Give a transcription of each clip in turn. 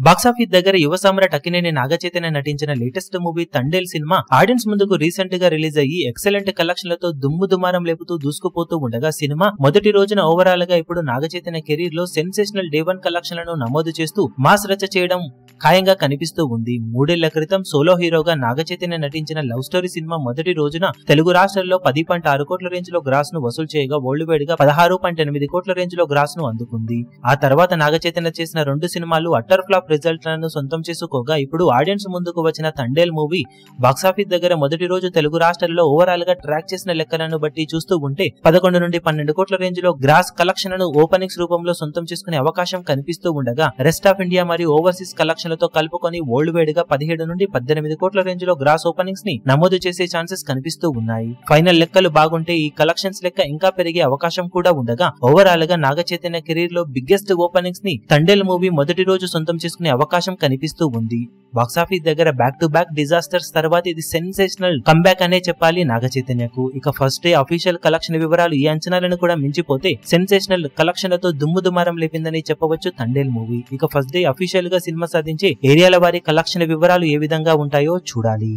Box office దగ్గర యువ సామ్రాట్ అక్కినేని నాగచైతన్య నటించిన latest movie Thandel cinema audience ముందుకు రీసెంట్ గా రిలీజ్ అయ్యి ఎక్సలెంట్ కలెక్షన్లతో దుమ్ము దుమారం లేపుతూ దూసుకుపోతూ ఉండగా సినిమా మొదటి రోజున ఓవరాల్ గా ఇప్పుడు నాగచైతన్య కెరీర్ లో సెన్సేషనల్ డే 1 కలెక్షన్లను నమోదు చేస్తూ మాస్ రచ చేయడం ఖాయంగా కనిపిస్తూ ఉంది. 3 ఏళ్ల క్రితం సోలో హీరోగా నాగచైతన్య నటించిన లవ్ స్టోరీ సినిమా మొదటి రోజున తెలుగు రాష్ట్రాల్లో 10.6 కోట్ల రేంజ్ లో గ్రాస్ ను వసూలు చేయగా వరల్డ్ వైడ్ గా 16.8 కోట్ల రేంజ్ లో గ్రాస్ ను అందుకుంది. ఆ తర్వాత నాగచైతన్య చేసిన 2 సినిమాలు అట్టర్ ఫ్లాప్ రిజల్ట్ లను సొంతం చేసుకోగా ఇప్పుడు ఆడియన్స్ ముందుకు వచ్చిన తండేల్ మూవీ బాక్సాఫీస్ దగ్గర మొదటి రోజు తెలుగు రాష్ట్రాల్లో ఓవరాల్ గా ట్రాక్ చేసిన లెక్కలను బట్టి చూస్తూ ఉంటే 11 నుండి 12 కోట్ల రేంజ్ లో గ్రాస్ కలెక్షన్లను ఓపెనింగ్స్ రూపంలో సొంతం చేసుకునే అవకాశం కనిపిస్తూ ఉండగా రెస్ట్ ఆఫ్ ఇండియా మరియు ఓవర్సీస్ కలెక్షన్లతో కలుపుకొని వరల్డ్ వైడ్ గా 17 నుండి 18 కోట్ల రేంజ్ లో గ్రాస్ ఓపెనింగ్స్ ని నమోదు చేసే ఛాన్సెస్ కనిపిస్తూ ఉన్నాయి. ఫైనల్ లెక్కలు బాగుంటే ఈ కలెక్షన్స్ లెక్క ఇంకా పెరిగే అవకాశం కూడా ఉండగా ఓవరాల్ గా నాగచైతన్య కెరీర్ లో బిగ్గెస్ట్ ఓపెనింగ్స్ ని తండేల్ మూవీ మొదటి రోజు సొంతం చేసుకునే అవకాశం కనిపిస్తూ ఉంది. బాక్సాఫీస్ దగ్గర బ్యాక్ టు బ్యాక్ డిజాస్టర్స్ తర్వాత ఇది సెన్సేషనల్ కంబ్యాక్ అనే చెప్పాలి నాగచైతన్యకు. ఇక ఫస్ట్ డే అఫీషియల్ కలెక్షన్ వివరాలు ఈ అంచనాలను కూడా మించిపోతే సెన్సేషనల్ కలెక్షన్లతో దుమ్ము దుమారం లేపిందని చెప్పవచ్చు తండేల్ మూవీ. ఇక ఫస్ట్ డే అఫీషియల్ గా సినిమా సాధించే ఏరియాల వారి కలెక్షన్ వివరాలు ఏ విధంగా ఉంటాయో చూడాలి.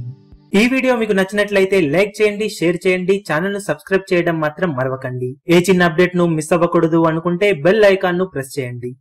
ఈ వీడియో మీకు నచ్చినట్లయితే లైక్ చేయండి, షేర్ చేయండి, ఛానల్ ను సబ్స్క్రైబ్ చేయడం మాత్రం మరవకండి. ఏ చిన్న అప్డేట్ ను మిస్ అవ్వకూడదు అనుకుంటే బెల్ ఐకాన్ ను ప్రెస్ చేయండి.